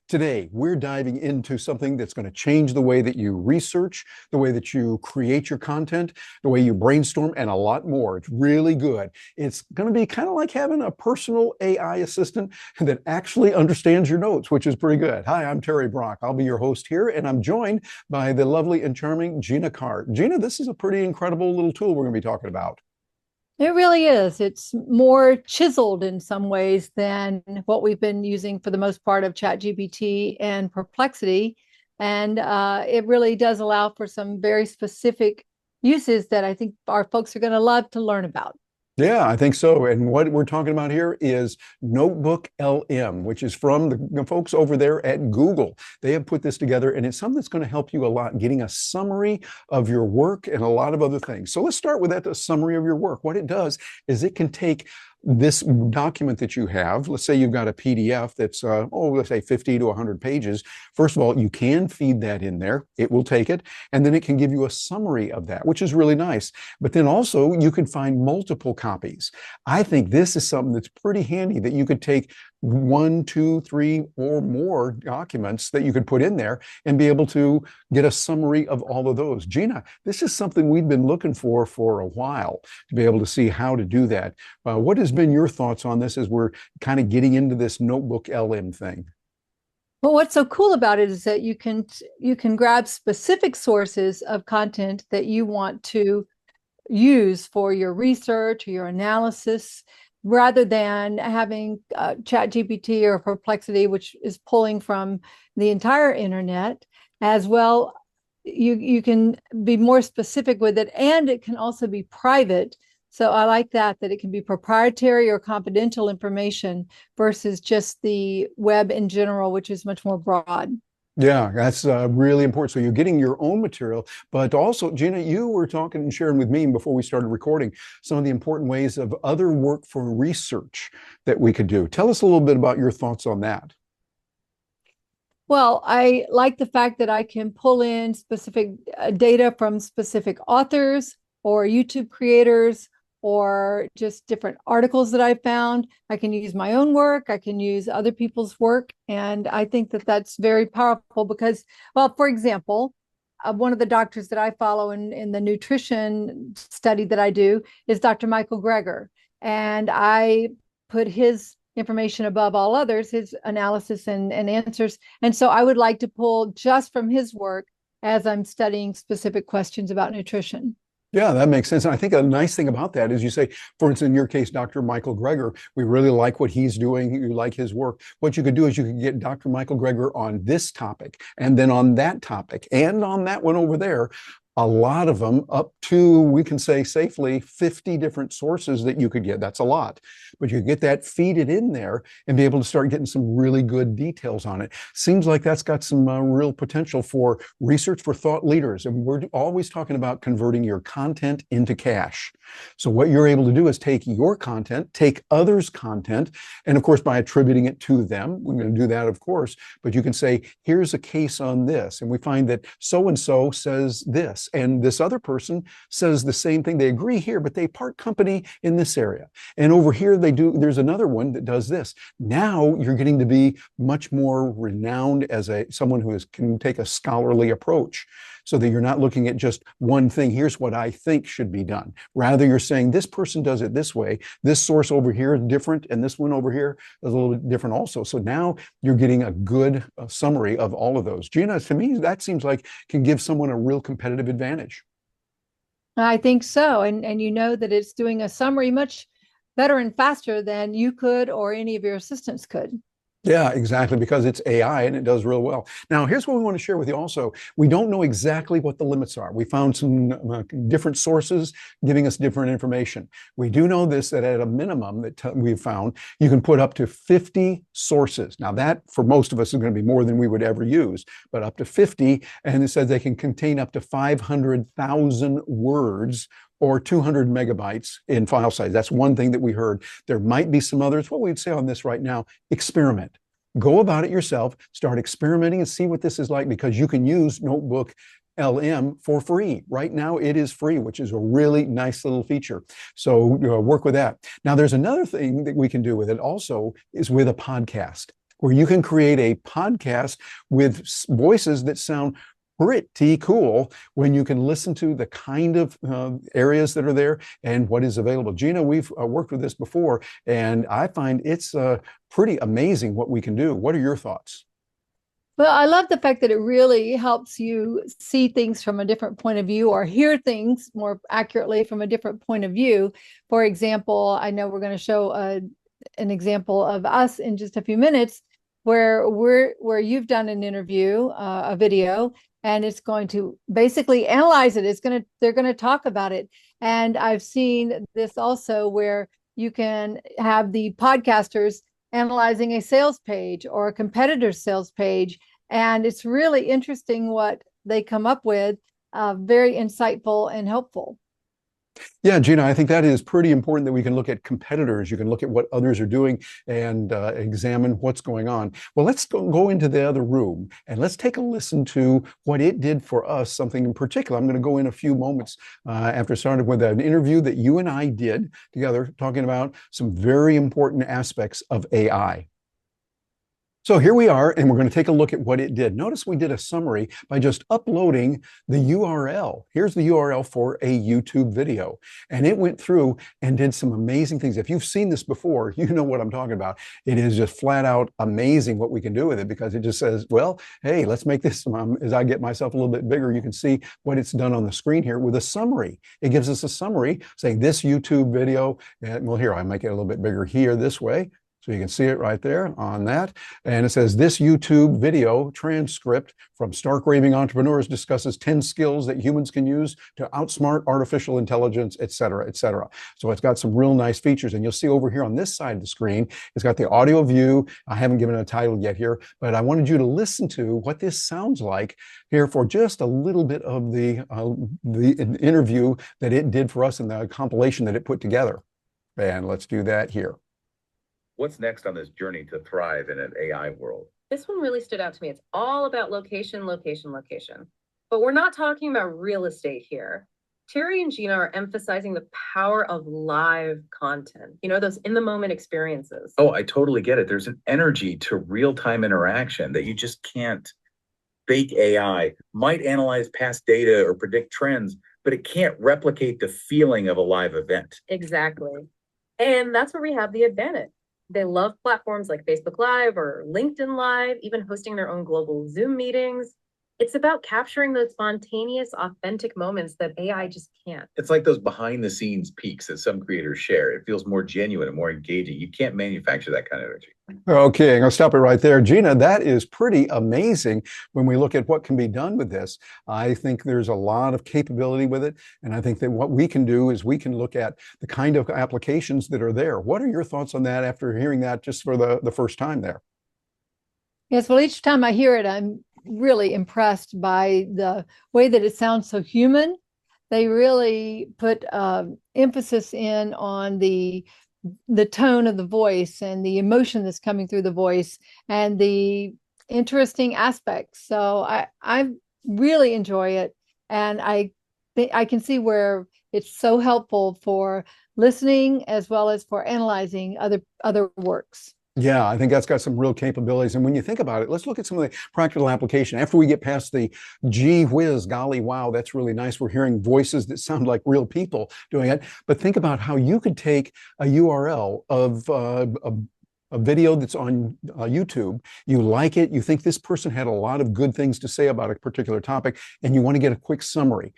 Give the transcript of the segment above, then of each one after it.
Today, we're diving into something that's going to change the way that you research, the way that you create your content, the way you brainstorm, and a lot more. It's really good. It's going to be kind of like having a personal AI assistant that actually understands your notes, which is pretty good. Hi, I'm Terry Brock. I'll be your host here, and I'm joined by the lovely and charming Gina Carr. Gina, this is a pretty incredible little tool we're going to be talking about. It really is. It's more chiseled in some ways than what we've been using for the most part of ChatGPT and Perplexity. And it really does allow for some very specific uses that I think our folks are going to love to learn about. Yeah, I think so. And what we're talking about here is NotebookLM, which is from the folks over there at Google. They have put this together, and it's something that's going to help you a lot, getting a summary of your work and a lot of other things. So let's start with that, the summary of your work. What it does is it can take this document that you have. Let's say you've got a PDF that's, let's say 50 to 100 pages. First of all, you can feed that in there. It will take it, and then it can give you a summary of that, which is really nice. But then also you can find multiple copies. I think this is something that's pretty handy, that you could take one, two, three, or more documents that you could put in there and be able to get a summary of all of those. Gina, this is something we've been looking for a while, to be able to see how to do that. What has been your thoughts on this as we're kind of getting into this NotebookLM thing? Well, what's so cool about it is that you can grab specific sources of content that you want to use for your research or your analysis, rather than having ChatGPT or Perplexity, which is pulling from the entire internet as well. You can be more specific with it, and it can also be private. So I like that it can be proprietary or confidential information versus just the web in general, which is much more broad. Yeah, that's really important. So you're getting your own material, but also, Gina, you were talking and sharing with me before we started recording some of the important ways of other work for research that we could do. Tell us a little bit about your thoughts on that. Well, I like the fact that I can pull in specific data from specific authors or YouTube creators or just different articles that I found. I can use my own work. I can use other people's work. And I think that that's very powerful because, well, for example, one of the doctors that I follow in the nutrition study that I do is Dr. Michael Greger. And I put his information above all others, his analysis and answers. And so I would like to pull just from his work as I'm studying specific questions about nutrition. Yeah, that makes sense. And I think a nice thing about that is you say, for instance, in your case, Dr. Michael Greger, we really like what he's doing. You like his work. What you could do is you could get Dr. Michael Greger on this topic, and then on that topic, and on that one over there. A lot of them, up to, we can say safely, 50 different sources that you could get. That's a lot. But you get that, feed it in there, and be able to start getting some really good details on it. Seems like that's got some real potential for research for thought leaders. And we're always talking about converting your content into cash. So what you're able to do is take your content, take others' content, and of course, by attributing it to them, we're going to do that, of course, but you can say, here's a case on this. And we find that so-and-so says this, and this other person says the same thing. They agree here, but they part company in this area. And over here, there's another one that does this. Now you're getting to be much more renowned as someone who can take a scholarly approach, so that you're not looking at just one thing. Here's what I think should be done. Rather, you're saying this person does it this way. This source over here is different, and this one over here is a little bit different also. So now you're getting a good summary of all of those. Gina, to me, that seems like can give someone a real competitive advantage. I think so. And you know that it's doing a summary much better and faster than you could or any of your assistants could. Yeah, exactly, because it's AI and it does real well. Now, here's what we want to share with you also. We don't know exactly what the limits are. We found some different sources giving us different information. We do know this, that at a minimum that we've found, you can put up to 50 sources. Now, that for most of us is going to be more than we would ever use, but up to 50. And it says they can contain up to 500,000 words or 200 megabytes in file size. That's one thing that we heard. There might be some others. What we'd say on this right now, experiment. Go about it yourself, start experimenting and see what this is like, because you can use NotebookLM for free. Right now it is free, which is a really nice little feature. So work with that. Now there's another thing that we can do with it also is with a podcast. where you can create a podcast with voices that sound pretty cool when you can listen to the kind of areas that are there and what is available. Gina, we've worked with this before, and I find it's pretty amazing what we can do. What are your thoughts? Well, I love the fact that it really helps you see things from a different point of view or hear things more accurately from a different point of view. For example, I know we're going to show an example of us in just a few minutes where you've done an interview, a video, and it's going to basically analyze it. They're going to talk about it. And I've seen this also where you can have the podcasters analyzing a sales page or a competitor's sales page. And it's really interesting what they come up with, very insightful and helpful. Yeah, Gina, I think that is pretty important that we can look at competitors. You can look at what others are doing and examine what's going on. Well, let's go into the other room and let's take a listen to what it did for us, something in particular. I'm going to go in a few moments after starting with an interview that you and I did together, talking about some very important aspects of AI. So here we are, and we're going to take a look at what it did. Notice we did a summary by just uploading the URL. Here's the URL for a YouTube video. And it went through and did some amazing things. If you've seen this before, you know what I'm talking about. It is just flat out amazing what we can do with it, because it just says, well, hey, let's make this, as I get myself a little bit bigger, you can see what it's done on the screen here with a summary. It gives us a summary saying this YouTube video, and well, here, I make it a little bit bigger here this way. So you can see it right there on that. And it says this YouTube video transcript from Stark Raving Entrepreneurs discusses 10 skills that humans can use to outsmart artificial intelligence, et cetera, et cetera. So it's got some real nice features. And you'll see over here on this side of the screen, it's got the audio view. I haven't given it a title yet here, but I wanted you to listen to what this sounds like here for just a little bit of the interview that it did for us and the compilation that it put together. And let's do that here. What's next on this journey to thrive in an AI world? This one really stood out to me. It's all about location, location, location. But we're not talking about real estate here. Terry and Gina are emphasizing the power of live content, those in the moment experiences. Oh, I totally get it. There's an energy to real-time interaction that you just can't fake. AI might analyze past data or predict trends, but it can't replicate the feeling of a live event. Exactly. And that's where we have the advantage. They love platforms like Facebook Live or LinkedIn Live, even hosting their own global Zoom meetings. It's about capturing those spontaneous, authentic moments that AI just can't. It's like those behind the scenes peaks that some creators share. It feels more genuine and more engaging. You can't manufacture that kind of energy. Okay, I'm going to stop it right there. Gina, that is pretty amazing when we look at what can be done with this. I think there's a lot of capability with it. And I think that what we can do is we can look at the kind of applications that are there. What are your thoughts on that after hearing that just for the first time there? Yes, well, each time I hear it, I'm really impressed by the way that it sounds so human. They really put emphasis in on the tone of the voice and the emotion that's coming through the voice and the interesting aspects. So I really enjoy it, and I can see where it's so helpful for listening as well as for analyzing other works. Yeah, I think that's got some real capabilities. And when you think about it, let's look at some of the practical application. After we get past the gee whiz, golly, wow, that's really nice. We're hearing voices that sound like real people doing it. But think about how you could take a URL of a video that's on YouTube, you like it, you think this person had a lot of good things to say about a particular topic, and you want to get a quick summary.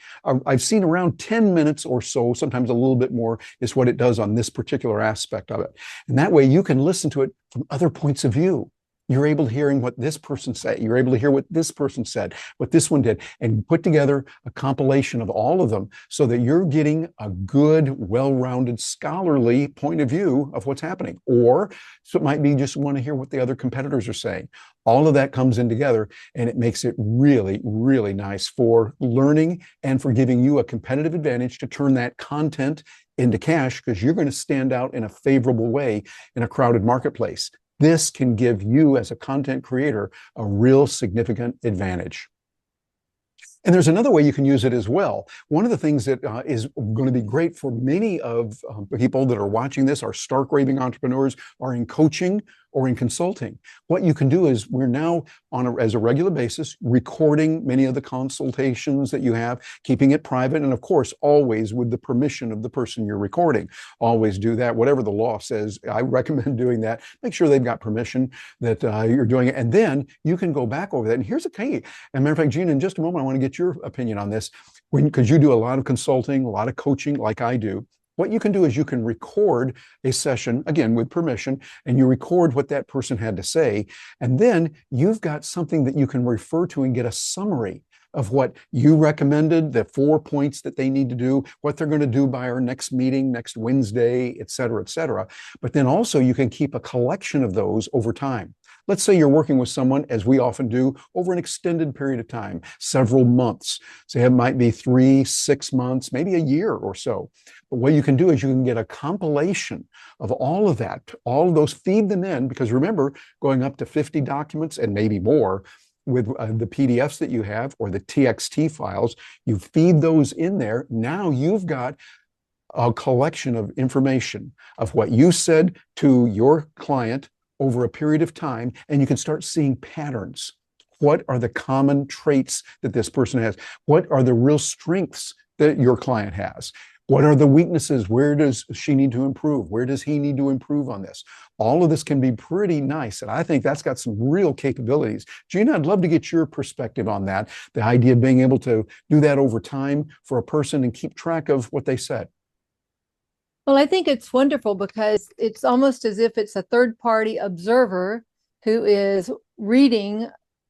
I've seen around 10 minutes or so, sometimes a little bit more, is what it does on this particular aspect of it. And that way you can listen to it from other points of view. You're able to hearing what this person said. You're able to hear what this person said, what this one did, and put together a compilation of all of them so that you're getting a good, well-rounded, scholarly point of view of what's happening. Or so it might be just want to hear what the other competitors are saying. All of that comes in together, and it makes it really, really nice for learning and for giving you a competitive advantage to turn that content into cash, because you're going to stand out in a favorable way in a crowded marketplace. This can give you as a content creator a real significant advantage. And there's another way you can use it as well. One of the things that is going to be great for many of people that are watching this, are Stark Raving entrepreneurs, are in coaching or in consulting. What you can do is we're now as a regular basis recording many of the consultations that you have, keeping it private, and of course always with the permission of the person you're recording. Always do that. Whatever the law says, I recommend doing that. Make sure they've got permission that you're doing it, and then you can go back over that. And here's a key. And matter of fact, Gina, in just a moment, I want to get your opinion on this, because you do a lot of consulting, a lot of coaching, like I do. What you can do is you can record a session, again, with permission, and you record what that person had to say. And then you've got something that you can refer to and get a summary of what you recommended, the 4 points that they need to do, what they're going to do by our next meeting next Wednesday, et cetera, et cetera. But then also you can keep a collection of those over time. Let's say you're working with someone, as we often do, over an extended period of time, several months. So it might be 3, 6 months, maybe a year or so. But what you can do is you can get a compilation of all of that, all of those, feed them in, because remember, going up to 50 documents and maybe more with the PDFs that you have or the TXT files, you feed those in there. Now you've got a collection of information of what you said to your client over a period of time, and you can start seeing patterns. What are the common traits that this person has? What are the real strengths that your client has? What are the weaknesses? Where does she need to improve? Where does he need to improve on this? All of this can be pretty nice, and I think that's got some real capabilities. Gina, I'd love to get your perspective on that, the idea of being able to do that over time for a person and keep track of what they said. Well, I think it's wonderful because it's almost as if it's a third-party observer who is reading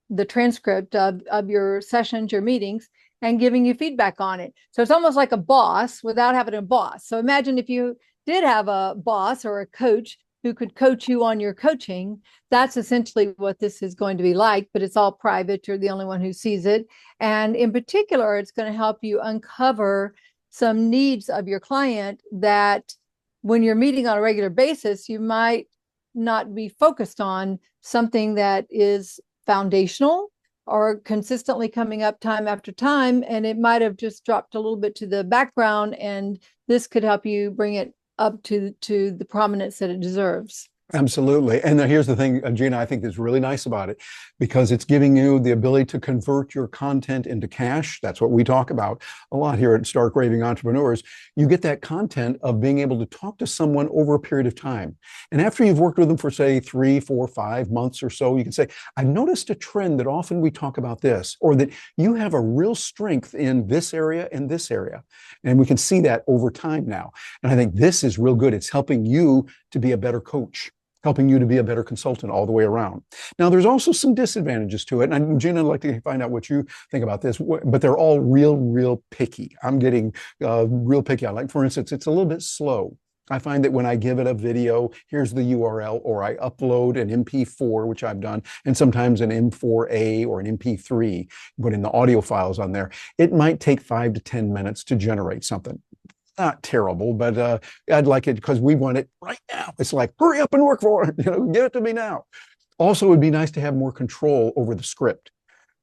the transcript of your sessions, your meetings, and giving you feedback on it. So it's almost like a boss without having a boss. So imagine if you did have a boss or a coach who could coach you on your coaching. That's essentially what this is going to be like, but it's all private. You're the only one who sees it. And in particular, it's going to help you uncover some needs of your client that when you're meeting on a regular basis, you might not be focused on something that is foundational or consistently coming up time after time. And it might have just dropped a little bit to the background, and this could help you bring it up to the prominence that it deserves. Absolutely. And here's the thing, Gina, I think that's really nice about it, because it's giving you the ability to convert your content into cash. That's what we talk about a lot here at Stark Raving Entrepreneurs. You get that content of being able to talk to someone over a period of time. And after you've worked with them for, say, 3, 4, 5 months or so, you can say, I've noticed a trend that often we talk about this, or that you have a real strength in this area and this area. And we can see that over time now. And I think this is real good. It's helping you to be a better coach, helping you to be a better consultant all the way around. Now, there's also some disadvantages to it. And Gina, I'd like to find out what you think about this, but they're all real picky. I'm getting real picky. Like, for instance, it's a little bit slow. I find that when I give it a video, here's the URL, or I upload an MP4, which I've done, and sometimes an M4A or an MP3, put in the audio files on there, it might take 5 to 10 minutes to generate something. Not terrible, but I'd like it because we want it right now. It's like, hurry up and work for it, give it to me now. Also, it would be nice to have more control over the script.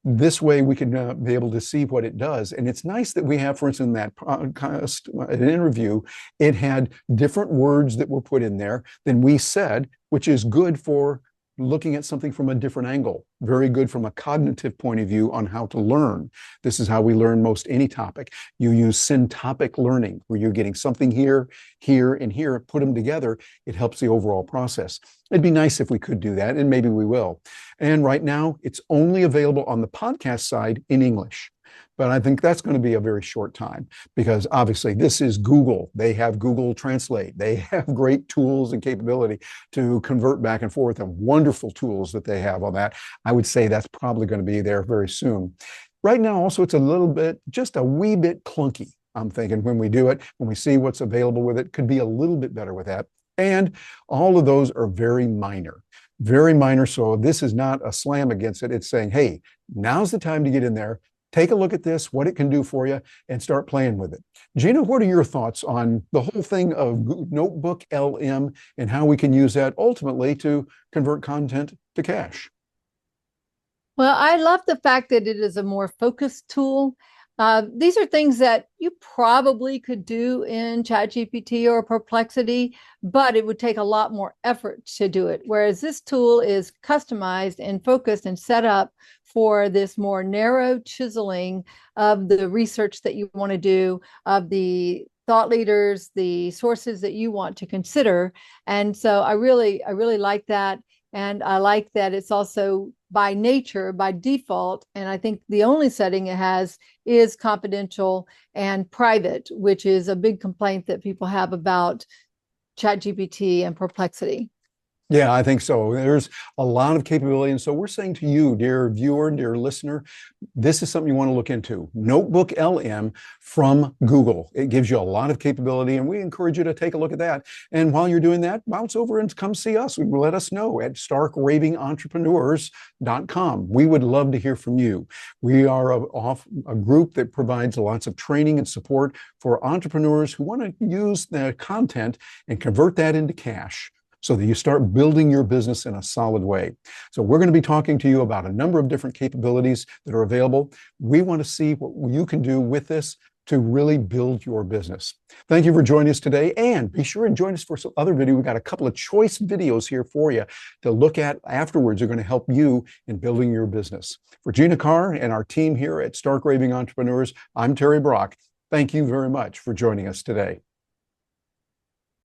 This way we can be able to see what it does. And it's nice that we have, for instance, in that podcast, an interview, it had different words that were put in there than we said, which is good for looking at something from a different angle. Very good from a cognitive point of view on how to learn. This is how we learn most any topic. You use syntopic learning, where you're getting something here, here, and here, put them together. It helps the overall process. It'd be nice if we could do that, and maybe we will. And right now, it's only available on the podcast side in English. But I think that's going to be a very short time, because obviously this is Google. They have Google Translate. They have great tools and capability to convert back and forth, and wonderful tools that they have on that. I would say that's probably going to be there very soon. Right now, also, it's a little bit, just a wee bit clunky. I'm thinking when we do it, when we see what's available with it, could be a little bit better with that. And all of those are very minor. Very minor. So this is not a slam against it. It's saying, hey, now's the time to get in there. Take a look at this, what it can do for you, and start playing with it. Gina, what are your thoughts on the whole thing of NotebookLM and how we can use that ultimately to convert content to cash? Well, I love the fact that it is a more focused tool. These are things that you probably could do in ChatGPT or Perplexity, but it would take a lot more effort to do it. Whereas this tool is customized and focused and set up for this more narrow chiseling of the research that you want to do, of the thought leaders, the sources that you want to consider. And so I really like that. And I like that it's also by nature, by default. And I think the only setting it has is confidential and private, which is a big complaint that people have about ChatGPT and Perplexity. Yeah, I think so. There's a lot of capability. And so we're saying to you, dear viewer, dear listener, this is something you want to look into. NotebookLM from Google. It gives you a lot of capability, and we encourage you to take a look at that. And while you're doing that, bounce over and come see us. Let us know at starkravingentrepreneurs.com. We would love to hear from you. We are a group that provides lots of training and support for entrepreneurs who want to use the content and convert that into cash, so that you start building your business in a solid way. So we're going to be talking to you about a number of different capabilities that are available. We want to see what you can do with this to really build your business. Thank you for joining us today, and be sure and join us for some other video. We've got a couple of choice videos here for you to look at afterwards. They're going to help you in building your business. For Gina Carr and our team here at Stark Raving Entrepreneurs, I'm Terry Brock. Thank you very much for joining us today.